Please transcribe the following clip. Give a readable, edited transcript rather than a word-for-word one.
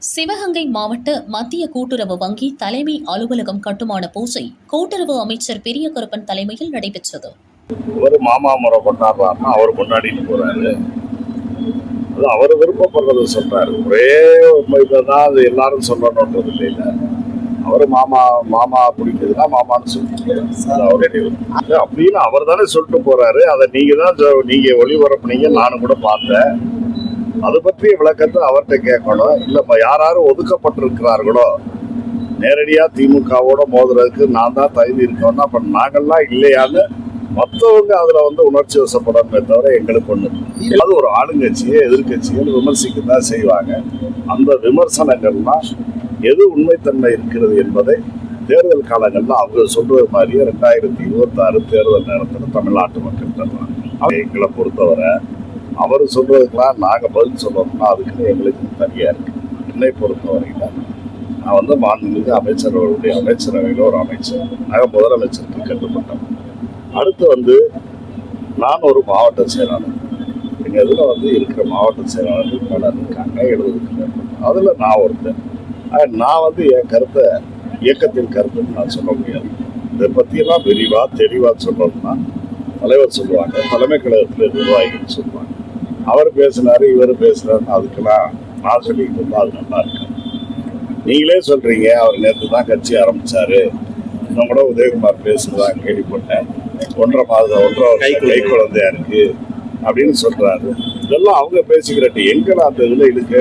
சிவகங்கை மாவட்ட மத்திய கூட்டுறவு வங்கி தலைமை அலுவலகம் கட்டுமான பூஜை கூட்டுறவு அமைச்சர் பெரிய கருப்பன் தலைமையில் நடைபெற்றது. ஒரு மாமா முறை கொண்டாடுறாருன்னா அவர் கொண்டாடிட்டு போறாரு. அது அவர் விருப்பப்படுறத சொல்றாரு. ஒரே இதுதான் அது எல்லாரும் சொல்லணுன்றது இல்லை. அவர் மாமா பிடிக்குதுன்னா மாமான்னு சொல்லிட்டு அப்படின்னு அவர் தானே சொல்லிட்டு போறாரு. அதை நீங்க ஒளிபரப்புனீங்க, நானும் கூட பார்த்தேன். அது பற்றிய விளக்கத்தை அவர்கிட்ட கேட்கணும். இல்ல யாரும் ஒதுக்கப்பட்டிருக்கிறார்களோ நேரடியா திமுகவோட மோதுறதுக்கு நான் தான் தகுதி இருக்கோம்னா அப்ப நாங்கள்லாம் இல்லையான்னு மற்றவங்க அதுல உணர்ச்சி வசப்படணுமே தவிர எங்களுக்கு ஒண்ணு. அது ஒரு ஆளுங்கட்சியை எதிர்கட்சிகள் விமர்சிக்கத்தான் செய்வாங்க. அந்த விமர்சனங்கள்லாம் எது உண்மைத்தன்மை இருக்கிறது என்பதை தேர்தல் காலங்கள்ல அவங்க சொல்றது மாதிரியே 2026 தேர்தல் நேரத்தில் தமிழ்நாட்டு மக்கள் தருவாங்க. எங்களை பொறுத்தவரை அவர் சொல்றதுக்கெல்லாம் நாங்க பதில் சொல்லணும்னா அதுக்குன்னு எங்களுக்கு தனியா இருக்கு. என்னை பொறுத்தவரையில நான் மாண்புமிகு அமைச்சர்களுடைய அமைச்சரவையில் ஒரு அமைச்சர், நாங்கள் முதலமைச்சருக்கு கட்டுப்பட்டோம். அடுத்து நான் ஒரு மாவட்ட செயலாளர். எங்க இதுல இருக்கிற மாவட்ட செயலாளர்கள் பலர் இருக்காங்க, 70 அதுல நான் ஒருத்தர். நான் என் கருத்தை இயக்கத்தின் கருத்துன்னு நான் சொல்ல முடியாது. இதை பத்தியெல்லாம் விரிவா தெளிவா சொல்லணும்னா தலைவர் சொல்லுவாங்க, தலைமை கழகத்தில் நிர்வாகிகள் சொல்லுவாங்க. அவர் பேசினாரு, இவர் பேசுறாருன்னு அதுக்கெல்லாம் நான் சொல்லிக்கிட்டு இருந்தா அது நல்லா இருக்கு. நீங்களே சொல்றீங்க அவர் நேற்று தான் கட்சி ஆரம்பிச்சாரு, இன்னும் கூட உதயகுமார் பேசுறதா கேள்விப்பட்டேன், 1.5 மாதம் கை குழந்தையா இருக்கு அப்படின்னு சொல்றாரு. இதெல்லாம் அவங்க பேசிக்கிறட்டு எங்களை அந்த இதுல இருக்கு.